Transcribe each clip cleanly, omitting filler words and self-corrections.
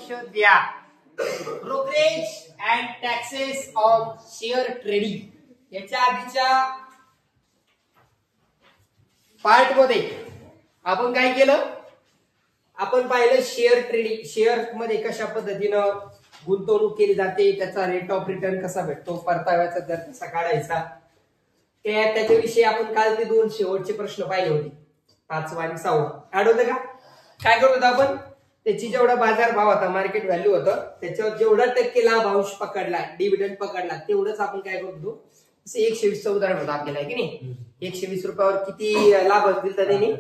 लक्ष द्या. Brokerage and taxes on share trading याच्या आधीच्या पार्ट मध्ये आपण काय केलं, आपण पाहिलं शेअर ट्रेडिंग, शेअर मध्ये कशा पद्धतीनं गुंतवणूक केली जाते, त्याचा रेट ऑफ रिटर्न कसा भेटतो, परताव्याचा दर कसा काढायचा, त्याच्याविषयी आपण काल ते दोन शेवटचे प्रश्न पाहिले होते, 5वा आणि 6वा. आठवतं का? काय करत होतो आपण, त्याची जेवढा बाजार भाव होता, मार्केट व्हॅल्यू होतं, त्याच्यावर जेवढा टक्के लाभ अंश पकडला, डिव्हिडंड पकडला, तेवढंच आपण काय करतो, 120चं उदाहरण होतं आपल्याला की नाही. 120 रुपयावर किती लाभ असतील तर त्यांनी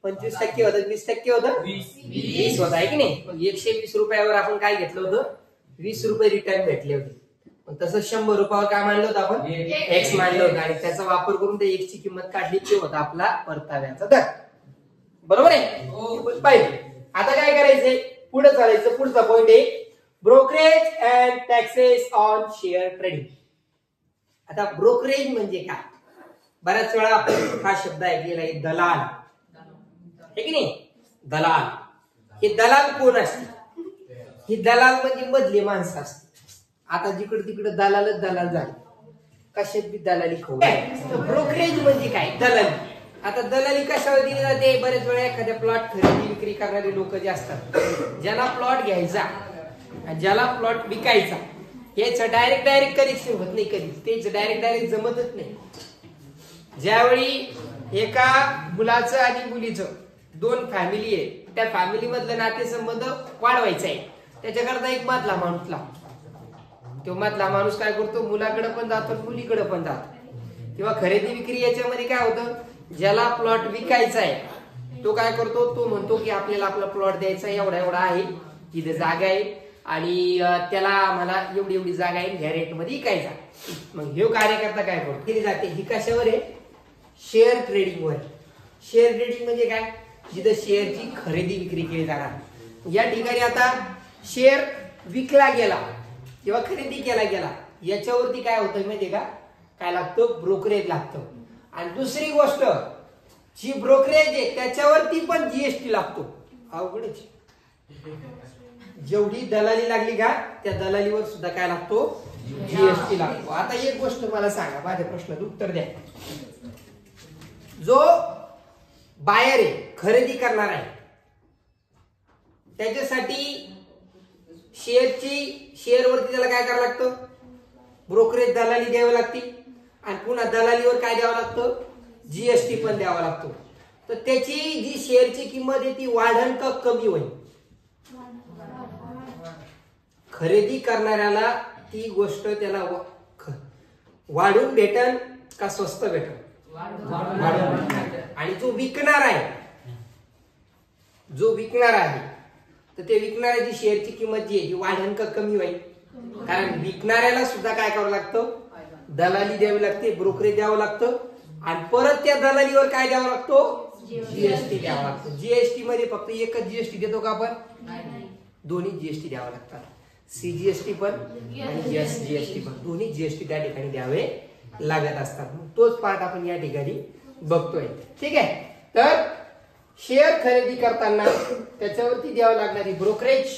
25% होतं, 20% होतं, 20 होता आहे की नाही. मग 120 रुपयावर आपण काय घेतलं होतं, 20 रुपये रिटर्न भेटले होते. तसं 100 रुपयावर काय मानलं होतं आपण, एक्स मानलं होतं, आणि त्याचा वापर करून ते एक्स ची किंमत काढली, ते होता आपला परताव्याचा दर. बरोबर आहे पाहिजे. आता काय करायचंय, पुढे चालायचं. पुढचा पॉइंट आहे brokerage and taxes on share trading. आता ब्रोकरेज म्हणजे काय, बऱ्याच वेळा आपण हा शब्द ऐकलेला आहे, दलाल आहे की नाही. दलाल, हे दलाल कोण असते, ही दलाल म्हणजे मधली माणसं असते. आता जिकडे तिकडे दलालच दलाल झाले, कशात बी दलाली खाऊ. ब्रोकरेज म्हणजे काय, दलाली. आता दलाली कशावर दिली जाते, बरेच वेळा एखाद्या प्लॉट खरेदी विक्री करणारे लोक जे असतात, ज्याला प्लॉट घ्यायचा आणि ज्याला प्लॉट विकायचा, याचं डायरेक्ट कनेक्शन होत नाही कधी, तेच डायरेक्ट जमतच नाही. ज्यावेळी एका मुलाचं आणि मुलीचं दोन फॅमिली आहे, त्या फॅमिली मधलं नातेसंबंध वाढवायचा आहे, त्याच्याकरता एक मधला माणूस लागतो. तो मधला माणूस काय करतो, मुलाकडे पण जातो, मुलीकडे पण जातो. किंवा खरेदी विक्री याच्यामध्ये काय होतं, ज्याला प्लॉट विकायचा आहे तो काय करतो, तो म्हणतो की आपल्याला आपला प्लॉट द्यायचा एवढा एवढा आहे, तिथे जागा आहे आणि त्याला मला एवढी एवढी जागा आहे, ह्या रेट मध्ये विकायचा. मग हे कार्यकर्ता काय करतो, केली जाते ही कशावर आहे, शेअर ट्रेडिंग वर. शेअर ट्रेडिंग म्हणजे काय, जिथे शेअरची खरेदी विक्री केली जाणार. या ठिकाणी आता शेअर विकला गेला किंवा खरेदी केला गेला, याच्यावरती काय होतं माहितीये का, काय लागतं, ब्रोकरेज लागतं. आणि दुसरी गोष्ट, जी ब्रोकरेज आहे त्याच्यावरती पण जीएसटी लागतो. अवघडच, जेवढी दलाली लागली का, त्या दलालीवर सुद्धा काय लागतो, जीएसटी लागतो. आता एक गोष्ट मला सांगा, माझ्या प्रश्नाचं उत्तर द्या. जो बायर आहे, खरेदी करणार आहे, त्याच्यासाठी शेअरवरती त्याला काय करावं लागतं, ब्रोकरेज दलाली द्यावी लागते, आणि पुन्हा दलालीवर काय द्यावं लागतं, जीएसटी पण द्यावा लागतो. तर त्याची जी शेअरची किंमत आहे ती वाढेल का कमी होईल, खरेदी करणाऱ्याला ती गोष्ट त्याला वाढून भेटल का स्वस्त भेटल, आणि जो विकणार आहे तर ते विकणाऱ्याची शेअरची किंमत जी आहे ती वाढेल का कमी होईल. कारण विकणाऱ्याला सुद्धा काय करावं लागतं, दलाली द्यावी लागते, ब्रोकरेज द्यावं लागतं, आणि परत त्या दलालीवर काय द्यावं लागतो, जीएसटी द्यावा लागतो. जीएसटी मध्ये फक्त एकच जीएसटी देतो का आपण, दोन्ही जीएसटी द्यावं लागतात. सीजीएसटी पण आणि एसजीएसटी पण, दोन्ही जीएसटी त्या ठिकाणी द्यावे लागत असतात. तोच पार्ट आपण या ठिकाणी बघतोय. ठीक आहे. तर शेअर खरेदी करताना त्याच्यावरती द्यावं लागणारी ब्रोकरेज,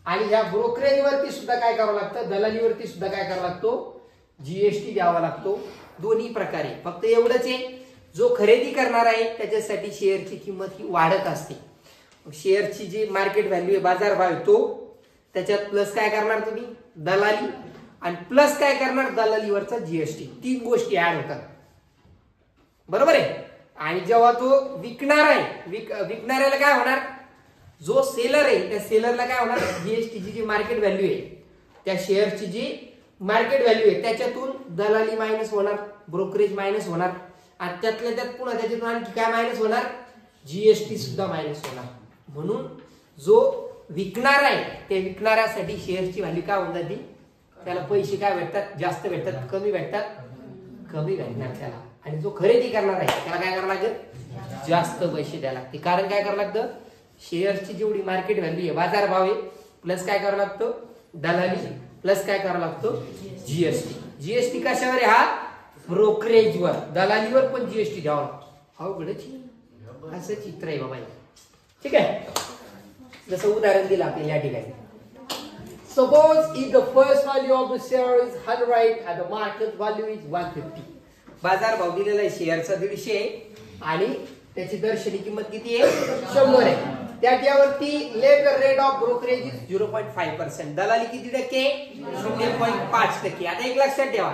आणि या ब्रोकरेज वरती सुद्धा काय करावं लागतं, दलालीवरती सुद्धा काय करावं लागतो, जीएसटी द्यावा लागतो. दोन्ही प्रकारे. फक्त एवढंच आहे, जो खरेदी करणार आहे त्याच्यासाठी शेअरची किंमत ही वाढत असते. शेअरची जी मार्केट व्हॅल्यू आहे, बाजार भाव आहे, तो त्याच्यात प्लस काय करणार तुम्ही, दलाली, आणि प्लस काय करणार, दलालीवरचा जीएसटी. 3 गोष्टी ऍड होतात. बरोबर आहे. आणि जेव्हा तो विकणार आहे, विकणाऱ्याला काय होणार, जो सेलर आहे त्या सेलरला काय होणार, जीएसटीची जी मार्केट व्हॅल्यू आहे, त्या शेअरची जी मार्केट व्हॅल्यू आहे त्याच्यातून दलाली मायनस होणार, ब्रोकरेज मायनस होणार, आणि त्यातल्या त्यात पुन्हा त्याच्यातून आणखी काय मायनस होणार, जीएसटी सुद्धा मायनस होणार. म्हणून जो विकणार आहे त्या विकणाऱ्यासाठी शेअरची व्हॅल्यू काय होऊन जाते, त्याला पैसे काय भेटतात, जास्त भेटतात, कमी भेटतात, कमी भेटणार त्याला. आणि जो खरेदी करणार आहे त्याला काय करावं लागेल, जास्त पैसे द्यायला लागते. कारण काय करावं लागतं, शेअरची जेवढी मार्केट व्हॅल्यू आहे, बाजार भाव आहे, प्लस काय करावं लागतं, दलाली, प्लस काय करावं लागतं, जीएसटी. जीएसटी कशावर आहे, हा ब्रोकरेजवर, दलालीवर पण जीएसटी द्यावा लागतो. अवघडच असं चित्र आहे बाबा. ठीक आहे. जसं उदाहरण दिलं आपल्याला या ठिकाणी, Suppose if the first value of the share is 100 and the market value is 150. बाजार भाव दिलेला आहे शेअरचा 150 आणि त्याची दर्शनी किंमत किती आहे 100 आहे. त्याच्यावरती let rate of brokerage is 0.5%. दलाली किती टक्के 0.5%. आता एक लक्षात ठेवा,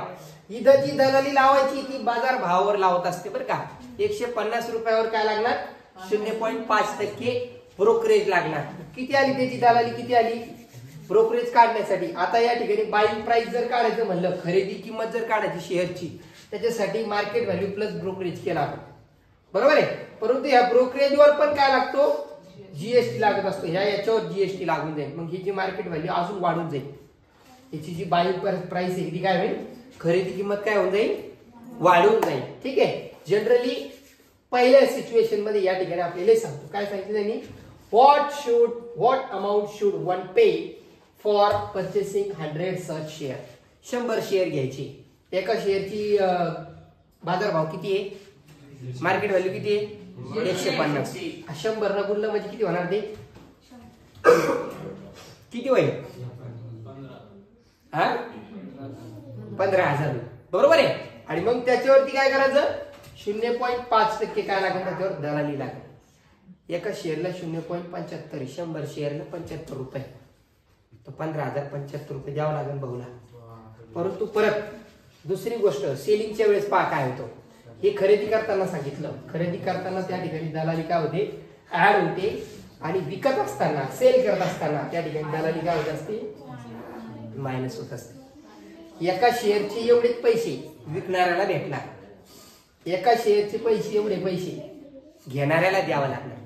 इथं जी दलाली लावायची ती बाजार भावावर लावत असते बरं का. 150 रुपयावर काय लागणार 0.5% ब्रोकरेज लागणार. किती आली त्याची दलाली, किती आली ब्रोकरेज काढण्यासाठी. आता या ठिकाणी बाईंग प्राइस जर काढायचं म्हणलं, खरेदी किंमत जर काढायची शेअरची, त्याच्यासाठी मार्केट व्हॅल्यू प्लस ब्रोकरेज केला बरोबर आहे. परंतु या ब्रोकरेजवर पण काय लागतो जीएसटी लागत असतो. याच्यावर जीएसटी लागून जाईल. मग ही जी मार्केट व्हॅल्यू अजून वाढून जाईल. याची जी बाईंग प्राइस आहे ती काय होईल, खरेदी किंमत काय होऊन जाईल वाढून जाईल. ठीक आहे. जनरली पहिल्या सिच्युएशन मध्ये या ठिकाणी आपल्याला सांगतो काय सांगितलं त्यांनी, what amount should one pay for purchasing 100 such share. 100 share घ्यायची. एका शेअरची बाजारभाव किती आहे, मार्केट व्हॅल्यू किती आहे 150. 100 न गुणलं म्हणजे किती होणार ते, किती होईल 15,000 बरोबर आहे. आणि मग त्याच्यावरती काय करायचं 0.5% काय लागेल त्याच्यावर दलाली लागेल. एका शेअरला 0.75, 100 शेअरला 75 रुपये, तर 15,075 रुपये द्यावं लागेल भाऊला. परंतु परत दुसरी गोष्ट सेलिंगच्या वेळेस पहा काय होतं. हे खरेदी करताना सांगितलं, खरेदी करताना त्या ठिकाणी दलाली काय होते ऍड होते आणि विकत असताना सेल करत असताना त्या ठिकाणी दलाली काय होत असते मायनस होत असते. एका शेअरचे एवढेच पैसे विकणाऱ्याला भेटणार, एका शेअरचे पैसे एवढे पैसे घेणाऱ्याला द्यावं लागणार.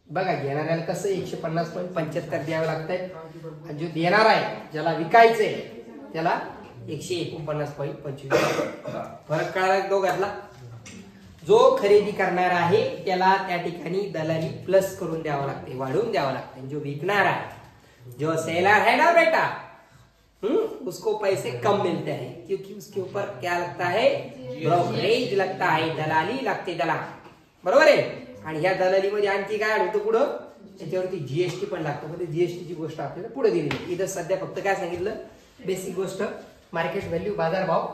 बघा घेणाऱ्याला कसं 150.75 द्यावं लागतंय आणि जो देणार आहे ज्याला विकायचंय त्याला 149.25. फरक कळाला दोघातला. जो खरेदी करणार आहे त्याला त्या ठिकाणी दलाली प्लस करून द्यावं लागते, वाढवून द्यावं लागते. जो विकणार आहे, जो सेलर है ना बेटा, उसको पैसे कम मिलते हैं क्योंकि उसके ऊपर क्या लगता है ब्रोकरेज लगता है, दलाली लागते त्याला बरोबर आहे. आणि ह्या दलालीमध्ये आणखी काय होतं पुढं त्याच्यावरती जीएसटी पण लागतो. म्हणजे जीएसटीची गोष्ट आपल्याला पुढे दिली. इथं सध्या फक्त काय सांगितलं बेसिक गोष्ट, मार्केट व्हॅल्यू बाजारभाव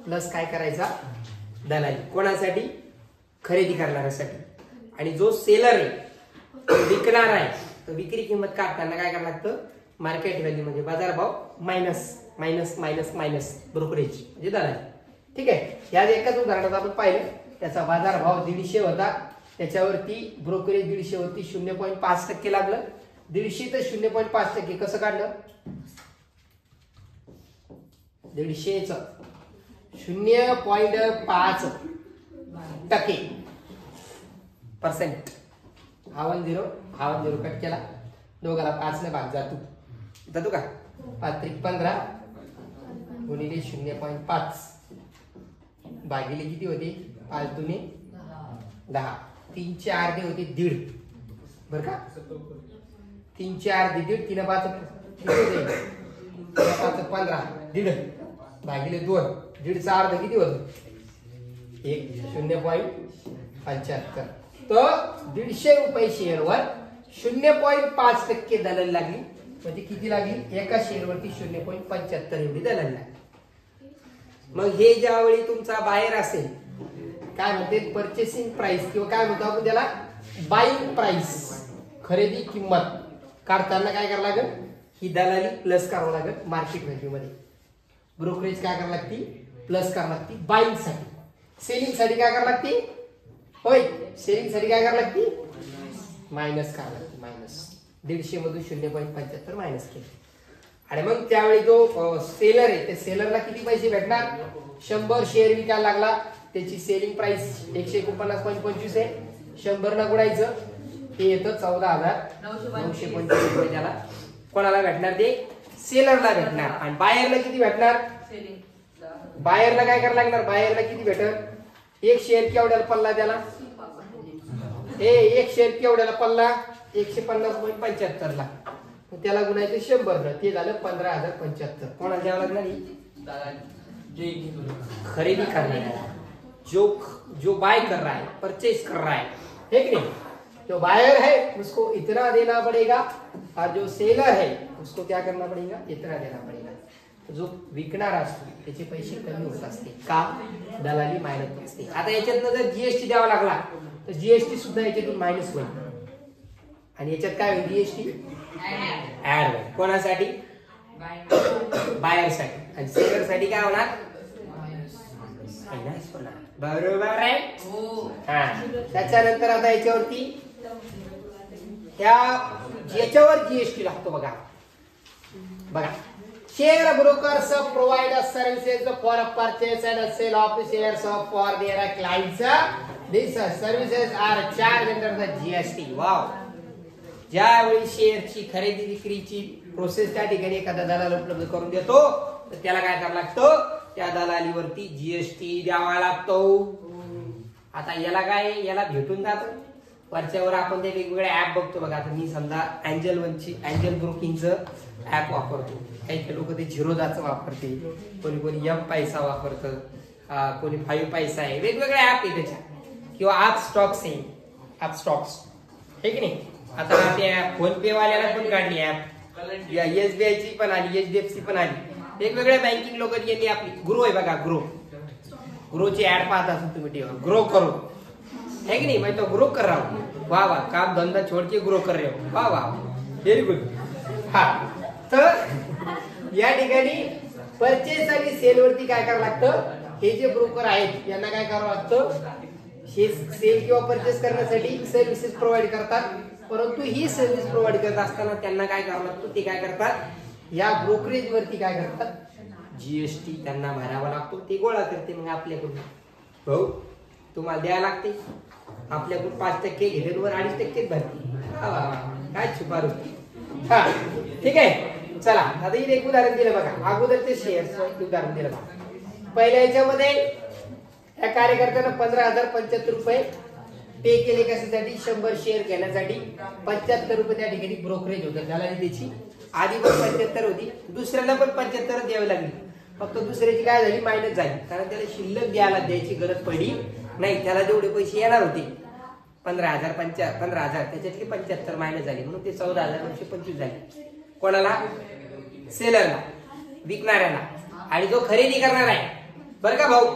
प्लस काय करायचा दलाली. कोणासाठी खरेदी करणाऱ्यासाठी. आणि जो सेलर आहे विकणार आहे तर विक्री किंमत काढताना काय करावं लागतं मार्केट व्हॅल्यू म्हणजे बाजारभाव minus minus minus minus brokerage म्हणजे दलाली. ठीक आहे. या एकाच उदाहरणात आपण पाहिलं, त्याचा बाजारभाव 150 होता, त्याच्यावरती ब्रोकरेज 150 होती, 0.5% लागलं. 150 तर 0.5% कसं काढलं 150 0.5% हा 10 कट केला, दोघाला 5 ने भाग जातो का 5 त्रिक 15 गुणिले 0.5 भागिले किती होते 5 दुने 10, 3 चे अर्धे होते 1.5 बर का. 3 चे अर्धे 1.5, 3 5 15 1.5 भागिले 2, 1.5 चा अर्ध किती होतं 0.75. तर 150 रुपये शेअरवर 0.5% दलाली लागली. म्हणजे किती लागली एका शेअरवरती 0.75 एवढी दलाली लागली. मग हे ज्यावेळी तुमचा बाहेर असेल काय म्हणते परचेसिंग प्राइस किंवा काय म्हणतो आपण त्याला बाईंग प्राइस, खरेदी किंमत काढताना काय करावं लागेल ही दलाली प्लस करावं लागेल. मार्केट व्हॅल्यू मध्ये ब्रोकरेज काय करावं लागती प्लस करावं लागती. बाईंग साठी, सेलिंग साठी काय करावं लागती होय, सेलिंग साठी काय करावं लागती मायनस करावं लागती. मायनस 150 मधून 0.75 मायनस केले. आणि मग त्यावेळी जो सेलर आहे त्या सेलरला किती पैसे भेटणार 100 शेअर विकायला लागला, त्याची सेलिंग प्राइस 149.25 आहे. 100 न गुणायचं ते येतं 14,925 रुपये. त्याला कोणाला भेटणार ते सेलरला भेटणार. आणि बायरला किती भेटणार बायरला काय करायला लागणार, बायरला किती भेटत एक शेअर केवढ्याला पडला त्याला एक शेअर केवढ्याला पडला 150.75 ला, त्याला गुणायचं 100 ते झालं 15,075. कोणाला द्यावं लागणार खरेदी करणाऱ्याला, जो बाय कर रहा है परचेज कर रहा है कि नहीं. जो बायर है उसको इतना देना पड़ेगा और जो सेलर है उसको क्या करना पड़ेगा, इतना देना पड़ेगा. जो विकणार असतो त्याचे पैसे कमी होत असते का, दलाली मायनस असते. आता याच्यातनं जर जीएसटी द्यावा लागला तर जीएसटी सुद्धा याच्यातून मायनस होईल आणि याच्यात काय होईल, जीएसटी ऍड होईल. कोणासाठी, बायर साठी. आणि सेलर साठी काय होणार, मायनस होणार. बरोबर आहे. हा त्याच्यानंतर आता याच्यावरती याच्यावर जीएसटी लागतो बघा. बघा, share brokers provide services for purchase and sale of shares for their clients. These services are charged under the GST. Wow. ज्यावेळी शेअरची खरेदी विक्रीची प्रोसेस त्या ठिकाणी एखादा दलाल उपलब्ध करून देतो तर त्याला काय करावं लागतं, त्या दलालीवरती जीएसटी द्यावा लागतो. आता याला काय, याला भेटून जातं वरच्यावर. आपण ते वेगवेगळे ऍप बघतो बघा. आता मी समजा अँजल ब्रोकिंगचं ऍप वापरतो, काही लोक ते झिरोदाचं वापरते, कोणी एम पैसा वापरतं, कोणी 5 पैसा आहे, वेगवेगळे ऍप आहे त्याच्या. किंवा आप स्टॉक्स आहे, आप स्टॉक्स हे की नाही. आता त्या फोन पे वाल्याला पण काढली ऍप, एसबीआय ची पण आली, एचडीएफसी पण आली, वेगवेगळ्या बँकिंग लोकांनी यांनी आपली. ग्रो आहे बघा, ग्रोची ऍड पाहत असून तुम्ही टीव्हीवर, ग्रो करो है कि नहीं. मैं तो ग्रो कर रहा हूँ, वाह वाह, काम धंधा छोड़ के ग्रो कर रहे हो, वाह वाह, व्हेरी गुड. हा तर या ठिकाणी परचेस आणि सेल वरती काय करावं लागतं, हे जे ब्रोकर आहेत यांना काय करावं लागतं, सेल किंवा परचेस करण्यासाठी सर्व्हिसेस प्रोव्हाइड करतात. परंतु ही सर्व्हिस प्रोव्हाइड करत असताना त्यांना काय करावं लागतं, ते काय करतात, या ब्रोकरेज वरती काय करतात, जीएसटी त्यांना भरावा लागतो. ते गोळा करते मग आपल्याकडून. भाऊ तुम्हाला द्यायला लागते, आपल्याकडून 5% घेतले वर 2.5% भरते. काय छुपारू. हा ठीक आहे. चला आता इथे एक उदाहरण दिलं बघा. अगोदर ते शेअर्स उदाहरण दिलं बघा. पहिल्या याच्यामध्ये या कार्यकर्त्यानं 15,075 रुपये पे केले. कशासाठी, 100 शेअर घेण्यासाठी. 75 रुपये त्या ठिकाणी ब्रोकरेज होतं, त्याला त्याची आधी पण 75 होती, दुसऱ्याला पण 75 द्यावी लागली. फक्त दुसऱ्याची काय झाली, मायनस झाली, कारण त्याला शिल्लक द्यायची गरज पडली नाही. त्याला जेवढे पैसे येणार होते 15,000 त्याच्यातले 75 मायनस झाले, म्हणून ते 14,925 झाले. कोणाला, सेलरला, विकणाऱ्याला. आणि जो खरेदी करणार आहे बरं का भाऊ,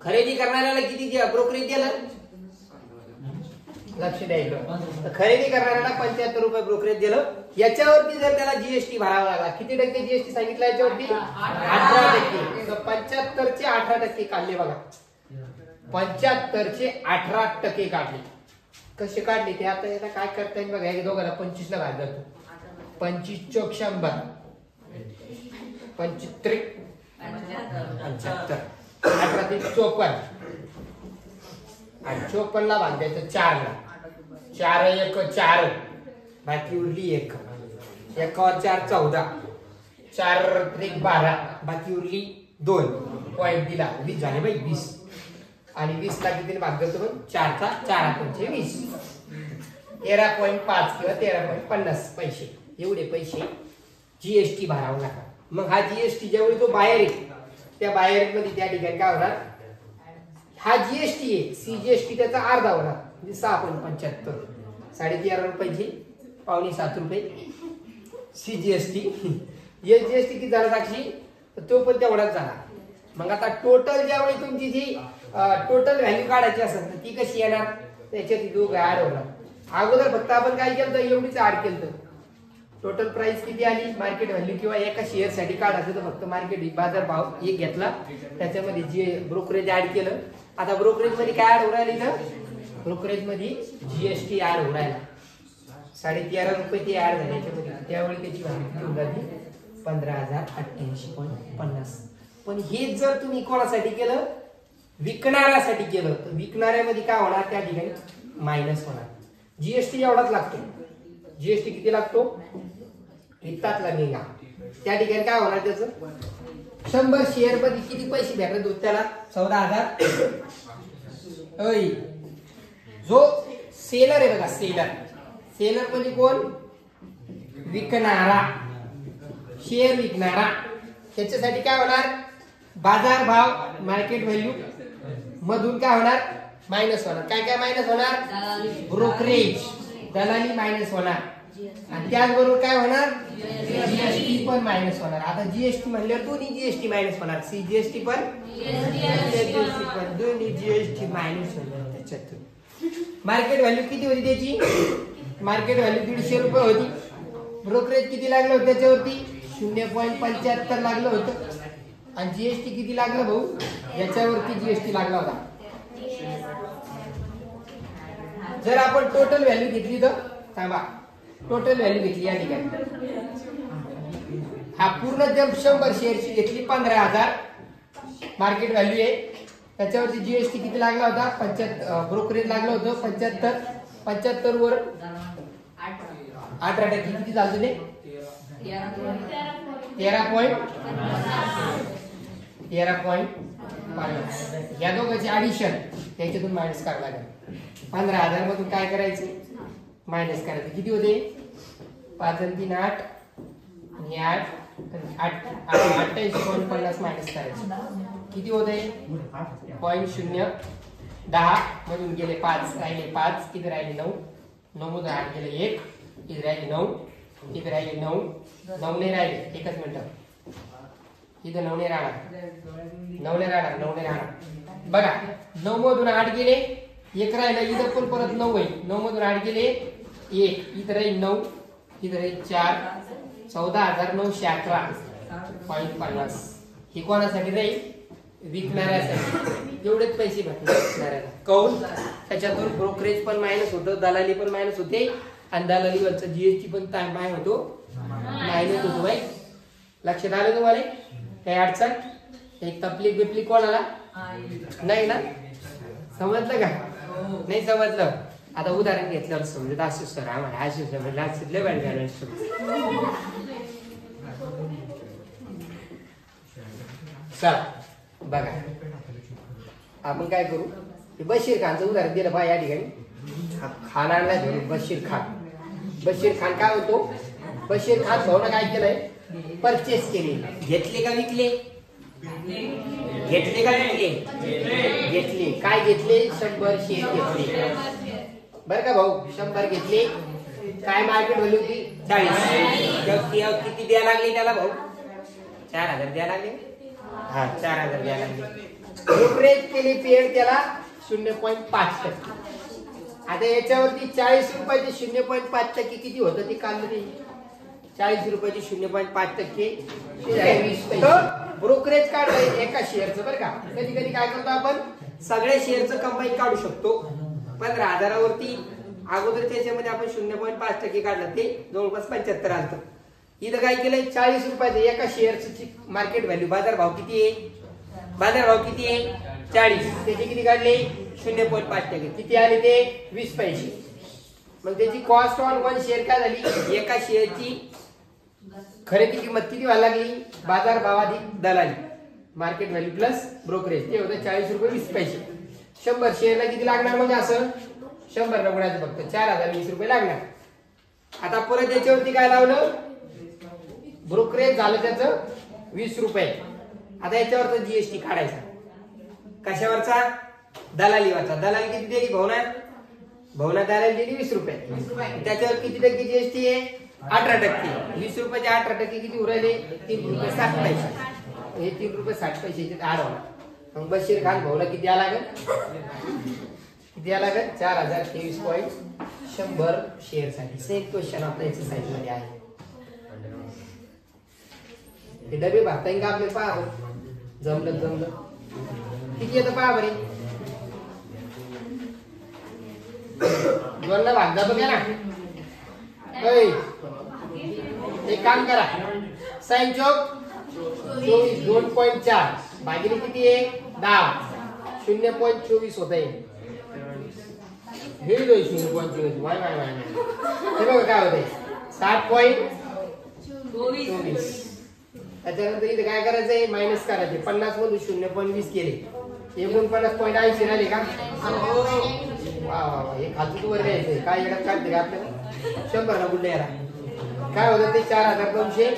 खरेदी करणाऱ्याला किती ब्रोकरेज दिलं, लक्ष द्यायचं. खरेदी करणाऱ्याला 75 रुपये ब्रोकरेज दिलं. याच्यावरती जर त्याला जीएसटी भरावा लागला, किती टक्के जीएसटी सांगितलं याच्यावरती, 18%. 75 चे 18% काढले बघा. 75 चे 18% काढले. कसे काढले ते आता याला काय करता येईल बघा. हे दोघांना 25 ला भाग जातो. 25 चौक 100, 25 त्रिक 75, 18 ते 54 आणि 54 ला भाग द्यायचं 4 ला. 4 1 4, बाकी उरली 1. 1 और 4 14, 4 त्रिक 12, बाकी उरली 2. पॉइंट दिला 20 झाले बाई, 20. आणि 20 ला किती भाग देतो, 4 चा 4 पंचे 20, 13.5 किंवा 13.50 पैसे. एवढे पैसे जीएसटी भरावं लागतात. मग हा जीएसटी ज्यावेळी जो बाहेर आहे त्या बाहेर मध्ये त्या ठिकाणी काय होणार, हा जीएसटी आहे, सीजीएसटी त्याचा अर्धा होणार, म्हणजे 6.75, 13.5 रुपयाची 6.25 रुपये सीजीएसटी. हे जीएसटी किती झाला साक्षी, तर तो पण तेवढाच झाला. मग आता टोटल ज्यावेळी तुमची जी टोटल व्हॅल्यू काढायची असेल तर ती कशी येणार, त्याच्यात दोघं ऍड होणार. अगोदर फक्त आपण काय केलं, एवढीच ऍड केलं. टोटल प्राइस किती आली, मार्केट व्हॅल्यू किंवा एका शेअर साठी काढायचं तर फक्त मार्केट बाजार भाव एक घेतला, त्याच्यामध्ये जे ब्रोकरेज ऍड केलं. आता ब्रोकरेज मध्ये काय ऍड होऊ राहिलं, ब्रोकरेज मध्ये जीएसटी ऍड होऊ राहिला. 13.5 रुपये ती ऍड झाली याच्यामध्ये. त्यावेळी त्याची व्हॅल्यू झाली 15,088.50. पण हे जर तुम्ही कोणासाठी केलं, विकणाऱ्यासाठी केलं, तर विकणाऱ्यामध्ये काय होणार, त्या ठिकाणी मायनस होणार. जीएसटी एवढाच लागतो. जीएसटी किती लागतो, इतकाच लागेल. त्या ठिकाणी काय होणार, त्याचं 100 शेअर मध्ये किती पैसे भेटतात, त्याला 14,000. जो सेलर आहे बघा, सेलर म्हणजे कोण, विकणारा, शेअर विकणारा. त्याच्यासाठी काय होणार, बाजार भाव मार्केट व्हॅल्यू मधून काय होणार मायनस होणार. काय काय मायनस होणार? ब्रोकरेज, दलाली मायनस होणार. आणि त्याचबरोबर काय होणार? जीएसटी पण मायनस होणार. आता जीएसटी म्हणल्यावर दोन्ही जीएसटी मायनस होणार. सीजीएसटी पण दोन्ही जीएसटी मायनस होणार त्याच्यातून. मार्केट व्हॅल्यू किती होती त्याची? मार्केट व्हॅल्यू 150 रुपये होती. ब्रोकरेज किती लागलं होतं त्याच्यावरती? 0.75 लागलं होतं. आणि जीएसटी किती लागलं भाऊ? याच्यावरती जीएसटी लागला होता. जर आपण टोटल व्हॅल्यू घेतली तर थांबा, टोटल व्हॅल्यू घेतली या ठिकाणी, हा पूर्ण जंप 100 शेअरची घेतली 15,000 मार्केट व्हॅल्यू आहे. त्याच्यावरती जीएसटी किती लागला होता? 75. ब्रोकरेज लागलं होतं 75. 75 वर 18% किती झालं ते? 13.50. या दोघांची ऍडिशन त्याच्यातून मायनस करावं लागेल. 15,000 मधून काय करायचं? मायनस करायचं. किती होते? 5 आणि 3 8 आणि 28.50 मायनस करायचं. किती होते? 0.10 मधून गेले 5, राहिले 5, किती राहिले 9, 9 मधून 8 गेले 1, किती राहिले 9, किती राहिले 9, 9 नाही राहिले. एकच मिनिट, इथं 9 नाही राहणार, 9 नाही राहणार, 9 नाही राहणार. बघा 9 मधून 8 गेले 1 राहिलं, इथं पण परत 9 होईल. 9 मधून 8 गेले 1, इथं राहील 9, इथं राहील 4, 14,911.50. ही कोणासाठी राहील? विकणाऱ्यासाठी. एवढेच पैसे भेटणार विकणाऱ्याला. काऊन? त्याच्यातून ब्रोकरेज पण मायनस होतं, दलाली पण मायनस होते, आणि दलालीवरचं जीएसटी पण काय होतो? मायनस होतो. बाई लक्षात आलं तुम्हाला? काही अडचण? एक तपलीक बिपली कोणाला नाही ना? समजलं का? नाही समजलं? आता उदाहरण घेतल्यावर समजत. आशिष सर आम्हाला आशिष लय वाईट झालं. चला बघा आपण काय करू. बशीर खानचं उदाहरण दिलं पहा या ठिकाणी. खान आणला धरून बशीर खान. बशीर खान काय होतो? बशीर खान भाऊनं काय केलंय? परचेस केले. घेतले का विकले? घेतले का विकले? घेतले. काय घेतले? 100 शेअर घेतले. बरं का भाऊ? 100 घेतले. काय मार्केट व्हॅल्यू होती? 40. किती द्यायला लागले त्याला भाऊ? 4,000 द्यायला लागले. हा 4,000 द्यायला लागले. ब्रोकरेज केली पेड त्याला 0.5%. आता याच्यावरती 40 रुपयाचे 0.5% किती होतं ते काढलं ते. 40 रुपयाचे 0.5% 20 पैसे. ब्रोकरेज काढलं एका शेअरचं. बरं का? कधी कधी काय करतो आपण? सगळ्या शेअरचं कंबाईन काढू शकतो. 15,000 वरती अगोदर त्याच्यामध्ये आपण 0.5% काढलं, ते जवळपास 75 आलं. इथं काय केलंय? 40 रुपयाचे एका शेअरची मार्केट व्हॅल्यू, बाजार भाव किती आहे? बाजार भाव किती आहे? 40. त्याचे किती काढले? 0.5%. किती आले ते? 20 पैसे. मग त्याची कॉस्ट ऑन 1 शेअर काय झाली? एका शेअरची खरेदी किंमत किती व्हायला लागली? बाजार भाव अधिक दलाली, मार्केट व्हॅल्यू प्लस ब्रोकरेज, ते होतं 40 रुपये 20 पैसे. 100 शेअरला किती लागणार? म्हणजे असं 100 रगड्याचं फक्त 4,020 रुपये लागणार. आता परत याच्यावरती काय लावलं? ब्रोकरेज झालं त्याचं 20 रुपये. आता याच्यावरचा जीएसटी काढायचा. कशावरचा? दलालीवरचा. दलाली किती दिली? भावना दलाली दिली 20 रुपये. त्याच्यावर किती टक्के जीएसटी आहे? 18%. 20 रुपयाचे 18% किती उरायले? 3 रुपये 60 पैसे. हे 3 रुपये 60 पैशाचे ऍड होणार. मग बशीर खान भाऊला किती आला लागेल? किती आला लागेल? 4,023.100 शेअर साठी. सेम क्वेश्चन आपल्या एक्सरसाइज मध्ये आहे. हे डबे भरता येईल का आपले? पहा जमलं किती येतं पहा बरे. 2 भाग जातो ना. एक काम करा, साइन चौक 24 2.4 भागिले किती आहे? 10. 0.24 होत आहे. हे 0.24. वाय हे बघा काय होत आहे? 60.24. त्याच्यानंतर इथे काय करायचंय? मायनस करायचे. 50 मधून 0.20 केले. 49.80 राहिले का? वा हे खालचं वर घ्यायचंय. काय येण्यात काढते का आपल्याला? 100 ना गुड्डे याला काय होतं ते? 4,200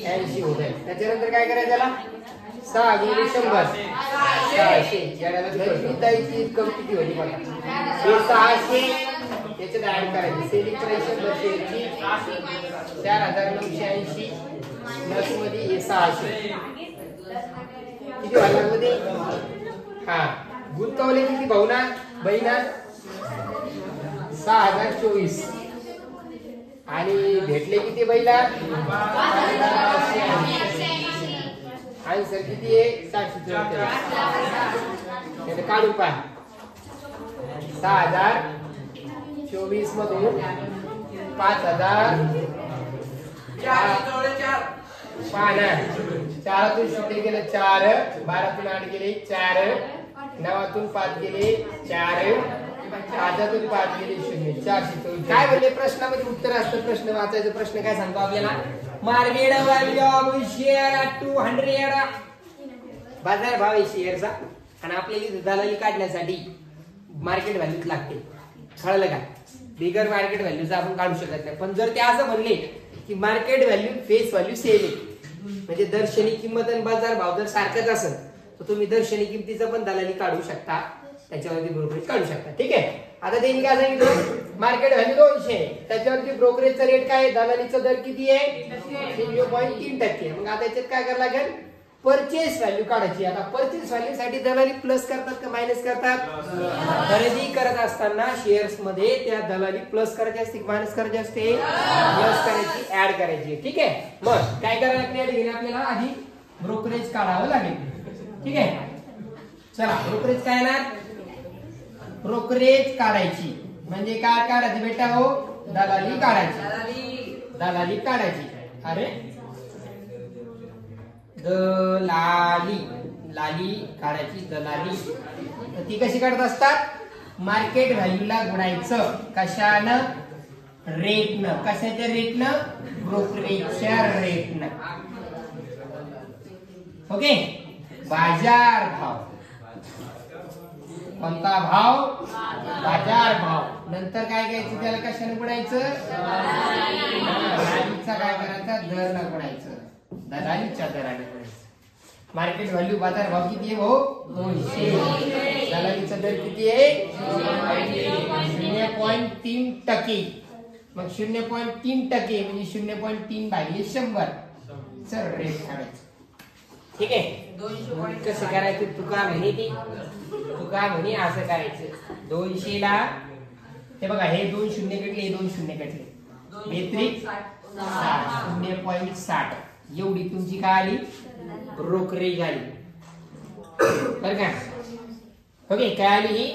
80 होत आहे. त्याच्यानंतर काय करायचं त्याला 6 गुणिले 100 600. घरगुतीची इन्कम किती होती बघा, हे 600 याच्यात ऍड करायचं. सेलिंग प्राइस 100 शेअरची 4980 प्लस मध्ये हे 600 किती व्हायला मध्ये. हा गुंतवले किती भाऊना बहिणा 6024 आणि भेटले किती बैला आन्सर किती आहे 744. काढून पहा 6024 मधून 5000 पाना 4तून 0 गेले 4 12तून 8 गेले 4 9तून 5 गेले 4 5तून 5 गेले 0 424. काय बोलले प्रश्नामध्ये उत्तर असतं. प्रश्न वाचायचं. प्रश्न काय सांगतो आपल्याला market value of share at 200 बाजार भाव आहे शेअरचा आणि आपल्याला दलाली काढण्यासाठी मार्केट व्हॅल्यूच लागते. कळलं का. बिगर मार्केट व्हॅल्यूचा आपण काढू शकत नाही. पण जर ते असं म्हणले की market value face value same आहे म्हणजे दर्शनी किंमत आणि बाजार भाव जर सारखाच असेल तर तुम्ही दर्शनी किमतीचं पण दलाली काढू शकता. त्याच्यावरती ब्रोकरेज काढू शकता. ठीक आहे. आता त्यांनी काय सांगितलं मार्केट व्हॅल्यू 200 त्याच्यावरती ब्रोकरेजचा रेट काय आहे, दलालीचा दर किती आहे 0.3%. मग आता याच्यात काय करायला लागेल परचेस व्हॅल्यू काढायची. आता परचेस व्हॅल्यू साठी दलाली प्लस करतात का मायनस करतात. खरेदी करत असताना शेअर्स मध्ये त्या दलाली प्लस करायची असते की मायनस करायची असते प्लस करायची ऍड करायची. ठीक आहे. मग काय करायला लागेल आपल्याला आधी ब्रोकरेज काढावं लागेल. ठीक आहे. चला ब्रोकरेज काय येणार ब्रोकरेज काढायची म्हणजे काय काढायची बेटा हो दलाली काढायची. दलाली काढायची. अरे दलाली लाली काढायची. दलाली ती कशी काढत असतात मार्केट व्हॅल्यूला गुणायचं कशानं रेटनं. कशाच्या रेटनं ब्रोकरेजच्या रेटनं. ओके. बाजार भाव कोणता भाव बाजार भाव. नंतर काय करायचं त्याला कशाने गुणायचं दलालीचा काय करायचा दर न गुणायचं दलालीच्या दराने गुणायचं. मार्केट व्हॅल्यू बाजार भाव किती आहे भाऊ 200. दलालीचा दर किती आहे 0.3%. मग 0.3% म्हणजे 0.3 भागिले 100 च रेट काढायचं. ठीक आहे. कसं करायचं तुका म्हणे ती तुका म्हणे असं करायचं 200 ला हे बघा हे 2 शून्य कटले हे 2 शून्य कटले बेत्रिक 0.60 एवढी तुमची काय आली ब्रोकरेज आली बरं का. ओके. काय आली ही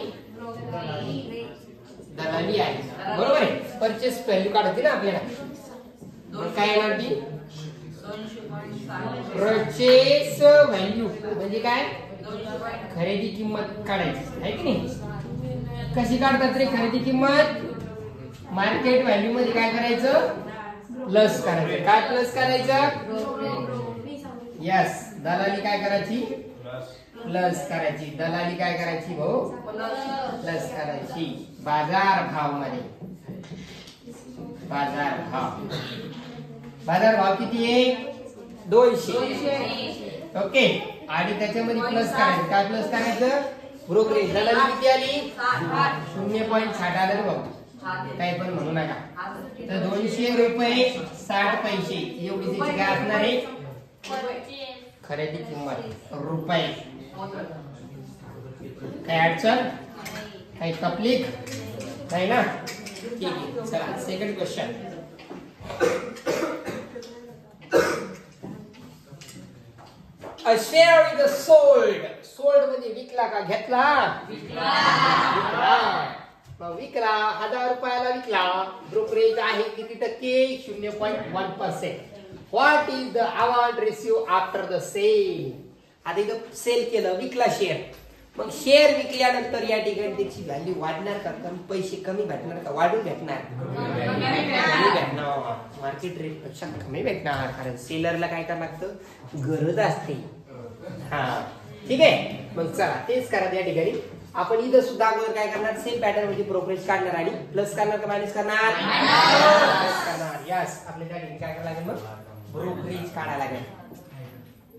दलाली आली. बरोबर आहे. परचेस व्हॅल्यू काढते ना आपल्याला. काय येणार ती परचेस व्हॅल्यू म्हणजे काय खरेदी किंमत काढायची आहे की नाही. कशी काढतात रे खरेदी किंमत मार्केट व्हॅल्यू मध्ये काय करायचं प्लस करायचं. काय प्लस करायचं यस दलाली काय करायची प्लस करायची. दलाली काय करायची भाऊ प्लस करायची बाजार भाव मध्ये. बाजार भाव किती आहे 200. ओके. आणि त्याच्यामध्ये प्लस करायचं. काय प्लस करायचं ब्रोकरेज. दलाली किती आली 0.60 आलं भाऊ काय पण म्हणू नका. तर 200 रुपये 60 पैसे एवढी त्याची काय असणार आहे खरेदी किंमत रुपये. काय अडचण काही तकलीफ नाही ना. ठीक आहे. चला second question. A share is sold. Sold म्हणजे विकला का घेतला विकला. विकला 1000 रुपयाला विकला. ब्रोकरेज आहे किती टक्के 0.1%. What is the amount receive after the sale. आता इथं सेल केलं विकला शेअर. मग शेअर विकल्यानंतर या ठिकाणी त्याची व्हॅल्यू वाढणार का कमी पैसे कमी भेटणार का वाढून भेटणार कमी भेटणार. मार्केट रेट पेक्षा कमी भेटणार कारण सेलरला काय करावं लागतं गरज असते. हा ठीक आहे. मग चला तेच करा या ठिकाणी आपण इथं सुद्धा अगोदर काय करणार सेम पॅटर्न म्हणजे ब्रोकरेज काढणार आणि प्लस करणार का मायनस करणार प्लस करणार. यस आपल्या त्या ठिकाणी काय करायला लागेल मग ब्रोकरेज काढायला लागेल.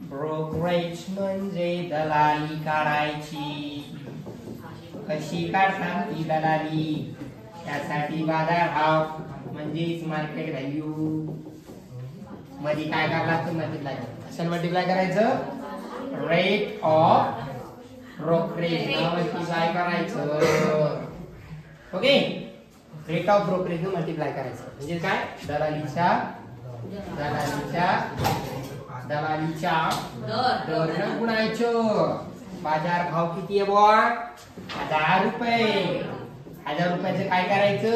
ब्रोकरेज म्हणजे दलाली काढायची. कशी काढतात ती दलाली? त्यासाठी बाजारभाव म्हणजेच मार्केट व्हॅल्यू मध्ये काय करायचं? मल्टिप्लाय. कशाला मल्टिप्लाय करायचं? रेट ऑफ ब्रोकरेज मल्टिप्लाय करायचं. Okay, rate of brokerage multiply करायचं म्हणजे काय? दलालीच्या दर गुणायचं. बाजार भाव किती आहे बुवा? 1000 रुपये. 1000 रुपयाचं काय करायचं?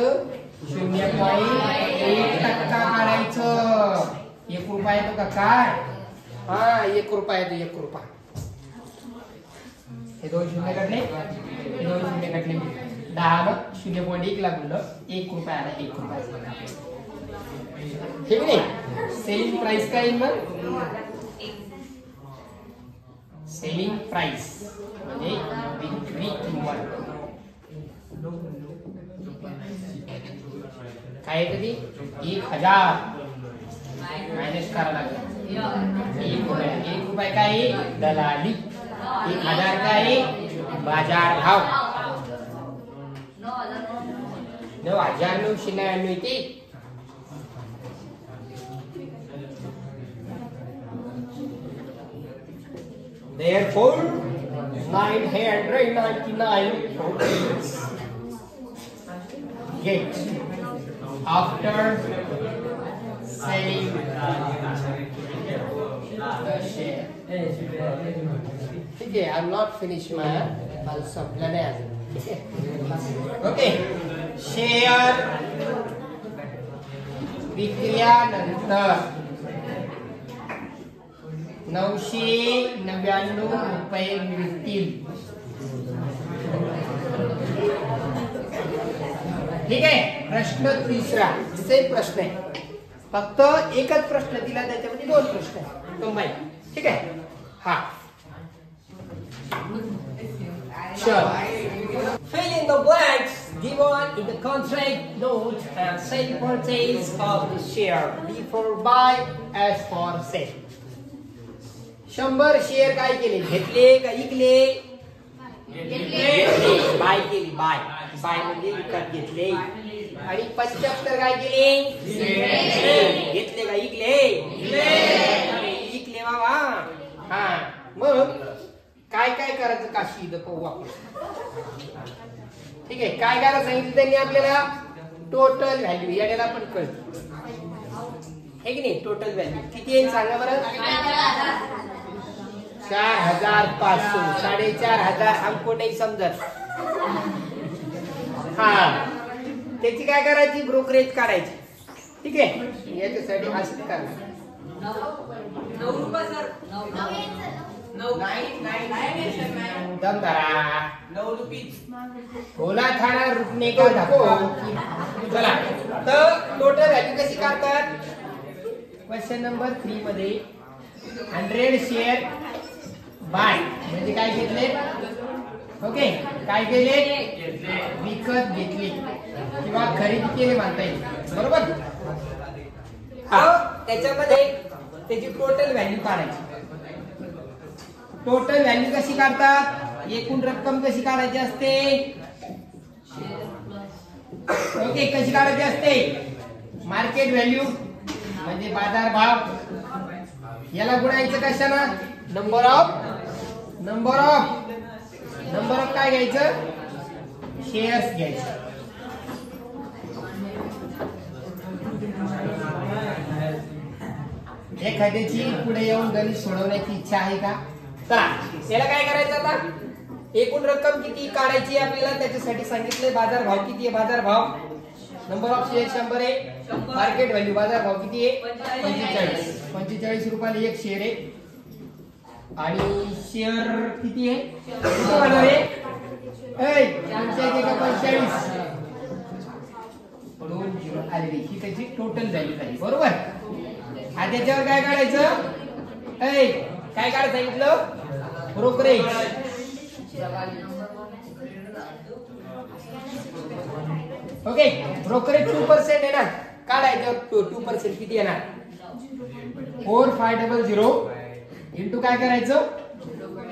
0.1% काढायचं. 1 रुपया येतो का काय? हा, 1 रुपया येतो. 1 रुपया. हे 2 शून्य कटले, हे 2 शून्य कटले. 10 0.1 ला गुणलं 1 रुपया आला. 1 रुपया ठीक आहे. सेलिंग प्राइस काय येईल मग? सेलिंग प्राइस म्हणजे विक्री किंमत काय येते ती? 1000 मायनस करावं लागेल. 1 रुपया काय? दलाली. 1000 काय? बाजार भाव. 9,999 येते. Therefore, 999 rupees get after selling the share. Okay, I'm not finished my also plan as. Okay, share विक्रियानंतर 999 रुपये मिळतील. ठीक आहे. प्रश्न तिसरा. सेम प्रश्न आहे, फक्त एकच प्रश्न दिला, त्याच्यामध्ये 2 प्रश्न आहेत कंबाईन. ठीक आहे. हा, चल. Fill in the blanks given in the contract note and sell purchase of the share before buy as for sale. 100 share काय केले? घेतले का इकले? घेतले. बाय केली. बाय म्हणजे विकत घेतले. आणि 75 काय केले? घेतले का इकले? इकले बाबा. हा, मग काय करायचं काशी इथं पाहू आपण. ठीक आहे. काय करायला सांगितलं त्यांनी आपल्याला? Total value. याला पण कळतं हे की नाही? टोटल व्हॅल्यू किती येईल सांगा बरं? 4500. 4500 हमको नाही समजत. हा, त्याची काय करायची? ब्रोकरेज काढायची. ठीक आहे. याच्यासाठी असं करणार. 9 रुपये सर. 9 धरा. 9 रुपीज. बोला थाना रुपने का धक्को. चला, तर टोटल व्हॅल्यू कशी काढतात? क्वेश्चन नंबर 3 मध्ये 100 शेअर बाय म्हणजे काय घेतले? ओके, काय केले? विकत घेतले किंवा खरेदी केले म्हणता येईल. बरोबर. त्याच्यामध्ये त्याची टोटल व्हॅल्यू काढायची. टोटल व्हॅल्यू कशी काढतात? एकूण रक्कम कशी काढायची असते? ओके, कशी काढायची असते? मार्केट व्हॅल्यू म्हणजे बाजार भाव. याला गुणायचं कशाला? नंबर ऑफ काय घ्यायचं? शेअर्स घ्यायचं. एखाद्याची पुढे येऊन गणित सोडवण्याची इच्छा आहे का? चला, याला काय करायचं आता? एकूण रक्कम किती काढायची आपल्याला, त्याच्यासाठी सांगितलंय. बाजार भाव किती आहे? बाजार भाव नंबर ऑफ शेअर 100 आहे. मार्केट व्हॅल्यू बाजार भाव किती आहे? 45 रुपयाला एक शेअर आहे. आणि शेअर किती आहे? किती होणार आहे? 45 20 आलेली. ही त्याची टोटल व्हॅल्यू झाली. बरोबर. आता त्याच्यावर काय काढायचं? काय काढायचं सांगितलं? ब्रोकरेज. ओके, ब्रोकरेज 2% आहे ना. काढायचं. 2% किती येणार? 4500 इंटू काय करायचं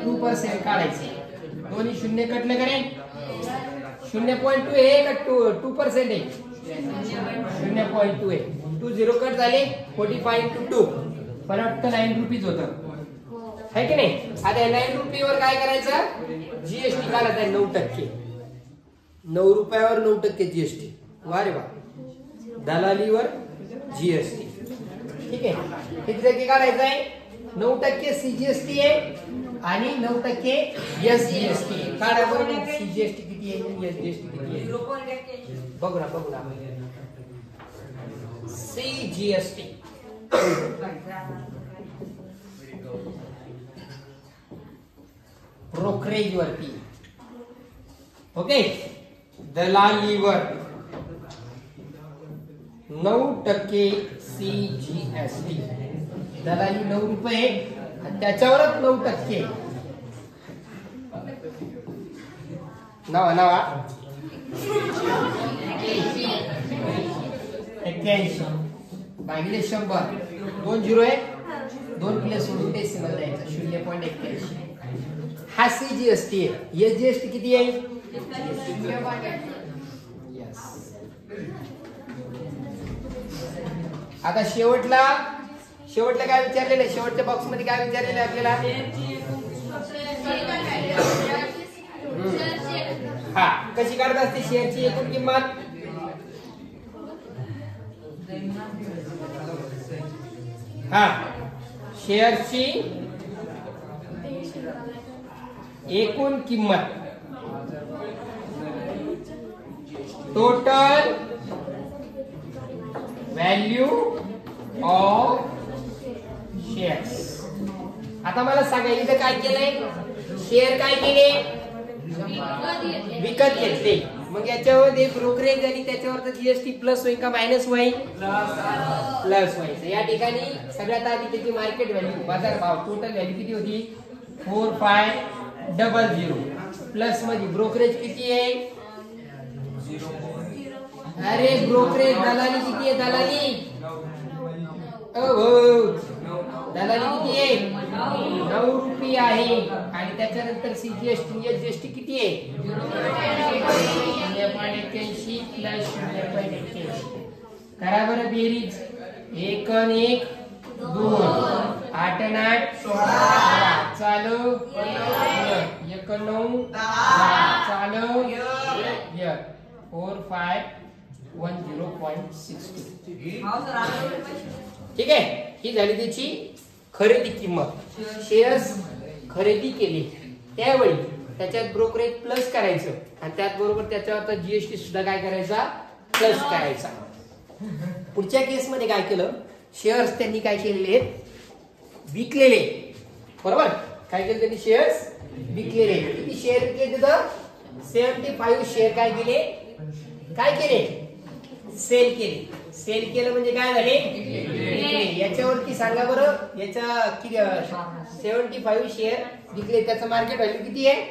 2% काढायचं. दोन्ही शून्य कटले करे 0.2 आहे का 2% आहे 0.2 आहे. 20 कट झाले 45 into 2 परत 9 रुपीज होतं है की नाही. आता 9 रुपयावर काय करायचं जीएसटी काढायचा आहे 9%. 9 रुपयावर 9% जीएसटी. वा रे वा. दलालीवर जीएसटी. ठीक आहे. किती टक्के काढायचं आहे 9% सीजीएसटी आहे आणि 9% एसजीएसटी. काढा बरोबर सीजीएसटी किती आहे एसजीएसटी किती आहे बघू ना सीजीएसटी ब्रोकरेज वरती. ओके. दलालीवर 9% सीजीएसटी. दलाली 9 रुपये त्याच्यावरच 9%. नावा 81 भागिले 100. 2 झिरो आहे 2 प्लस सोडून डेसिमल द्यायचा 0.81. हा सीजीएसटी आहे. एसजीएसटी किती आहे यस. आता शेवटला काय विचारलेलं आहे शेवटच्या बॉक्स मध्ये काय विचारलेलं आहे आपल्याला हा कशी काढत असते शेअरची एकूण किंमत. हा शेअरची एकूण किंमत टोटल व्हॅल्यू ऑफ शेअर्स. आता मला सांगा इथं काय केलंय शेअर काय केले विकत घेतले. मग याच्यावर ब्रोकरेज आणि त्याच्यावर जीएसटी प्लस होईल का मायनस होईल प्लस व्हायचं. या ठिकाणी सगळ्यात आधी त्याची मार्केट व्हॅल्यू बाजार भाव टोटल व्हॅल्यू किती होती 4500 प्लस मध्ये ब्रोकरेज किती आहे अरे ब्रोकरेज दलाली किती आहे दलाली दलाली किती आहे 9 रुपये आहे आणि त्याच्यानंतर सीजीएसटी एसजीएसटी किती आहे 0.81 प्लस 0.81. करा बरं बेरीज 1 आणि 1 2 8 आणि 8 16 चालू 1 9 चालू 4510.62. ठीक आहे. ही झाली त्याची खरेदी किंमत. शेअर्स खरेदी केले त्यावेळी त्याच्यात ब्रोकरेज प्लस करायचं आणि त्याचबरोबर त्याच्यावर जीएसटी सुद्धा काय करायचा प्लस करायचा. पुढच्या केस मध्ये काय केलं शेअर्स त्यांनी काय केलेले विकलेले बरोबर. काय केलं त्यांनी शेअर्स विकलेले. किती शेअर विकले तिथं 75 शेअर काय केले सेल केले. सेल केलं म्हणजे काय झाले याच्यावरती सांगा बरं याच्या किती 75 शेअर विकले त्याचं मार्केट व्हॅल्यू किती आहे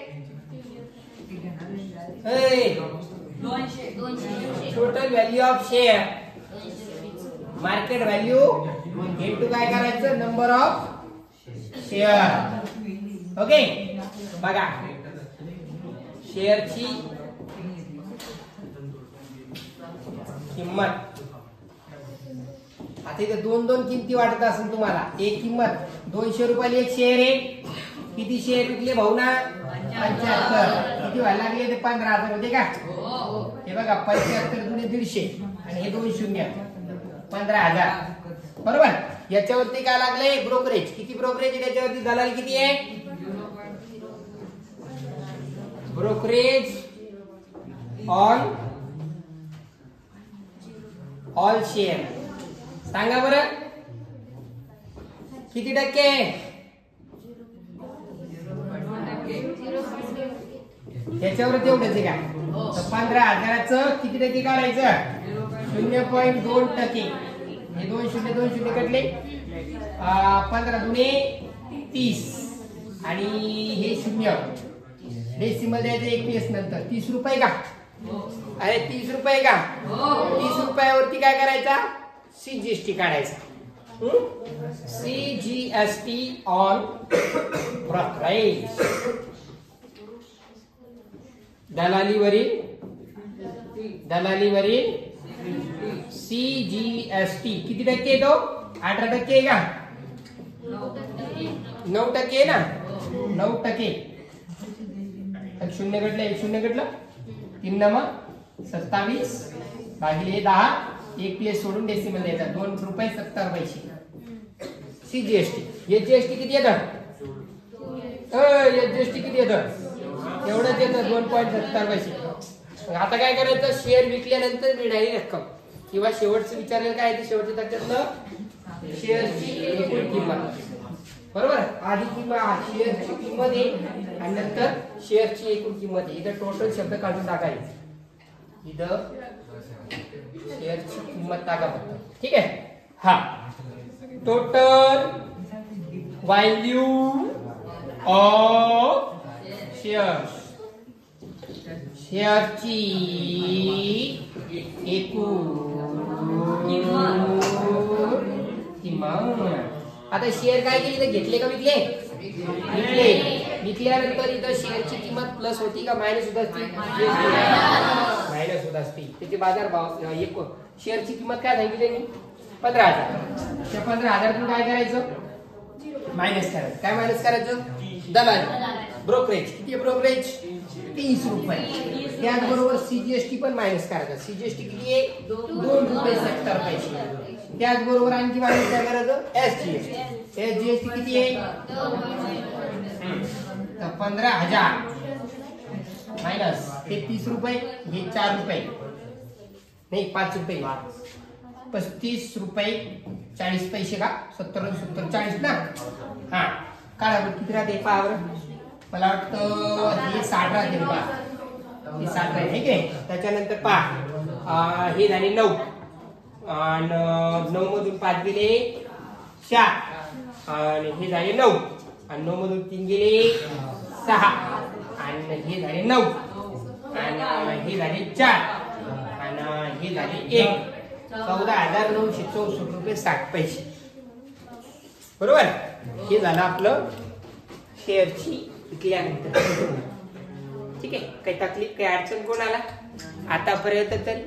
total value of share market value into काय करायचं नंबर ऑफ शेअर. ओके. बघा शेअरची किंमत आता इथे 2 किमती वाटत असेल तुम्हाला. एक किंमत 200 रुपयाला एक शेअर आहे. किती शेअर विकले भाऊ ना 75. किती व्हायला लागले ते 15000 होते का हे बघा 75 गुणे 150 आणि हे 2 शून्य 15000 बरोबर. याच्यावरती काय लागले ब्रोकरेज. किती ब्रोकरेज आहे त्याच्यावरती दलाल किती आहे ब्रोकरेज ऑन ऑल शेअर सांगा बरं किती टक्के त्याच्यावर तेवढंच आहे का 15000चं किती टक्के काढायचं 0.2%. हे 2 शून्य कटले 15 दुने 30 आणि हे 0 डेसिमल द्यायचं 1 नंतर 30 रुपये का अरे 30 रुपये का 30 रुपयावरती काय करायचा सीजीएसटी काढायचा. CGST on brokerage. दलालीवरील CGST किती टक्के येतो? 18% आहे का? 9% आहे ना? 9%. शून्य घटलं, एक शून्य घटलं, 3 9 27 भागिले 10, एक प्लेस सोडून डेसिमल द्यायचा. 2 रुपये 70 पैसे CGST. HGST किती येतं? HGST किती येतं? एवढंच येतं, 2.70 पैसे. आता काय करायचं? शेअर विकल्यानंतर मिळणारी रक्कम किंवा शेवटचं विचारलेलं काय आहे? शेवटच्या तक्त्यातलं शेअरची एकूण किंमत. बरोबर. आधी किंमत शेअरची किंमत आहे आणि नंतर शेअरची एकूण किंमत आहे. इथं टोटल शब्द काढून टाकायचे. इथं शेअरची किंमत टाका फक्त. ठीक आहे. हा, टोटल व्हॅल्यू ऑफ शेअर्स. शेअरची एकूण किंमत. आता शेअर काय केली? घेतले का विकले? विकले. विकल्यानंतर इथं शेअरची किंमत प्लस होती का मायनस होत असती? मायनस होत असती. त्याचे बाजार भाव एक शेअरची किंमत काय सांगितली त्यांनी? 15,000. त्या 15,000 काय करायचं? मायनस करायचं. काय मायनस करायचं? दलाली. ब्रोकरेज किती आहे? ब्रोकरेज 30 रुपये. त्याचबरोबर CGST पण मायनस करायचं. CGST किती आहे? 2 रुपये 70 पैसे. त्याचबरोबर आणखी मायनस काय करायचं? SGST किती आहे? 15,000 मायनस ते 30 रुपये, हे 4 रुपये नाही 5 रुपये, 35 रुपये 40 पैसे का? 70 70 40 ना. हा, काढा किती राहते पावर? मला वाटतं हे 60 राहते बा. हे 60 आहे की नाही? त्याच्यानंतर पहा, हे झाले 9 आणि 9 मधून 5 गेले 4 आणि हे झाले 9 आणि 9 मधून 3 गेले 6 आणि हे झाले 9 आणि हे झाले 4 आणि हे झाले 1. 14,964 रुपये 60 पैसे. बरोबर. हे झालं आपलं शेअरची विकल्यानंतर. ठीक आहे. काही तकलीफ काही अडचण कोणाला आतापर्यंत तरी?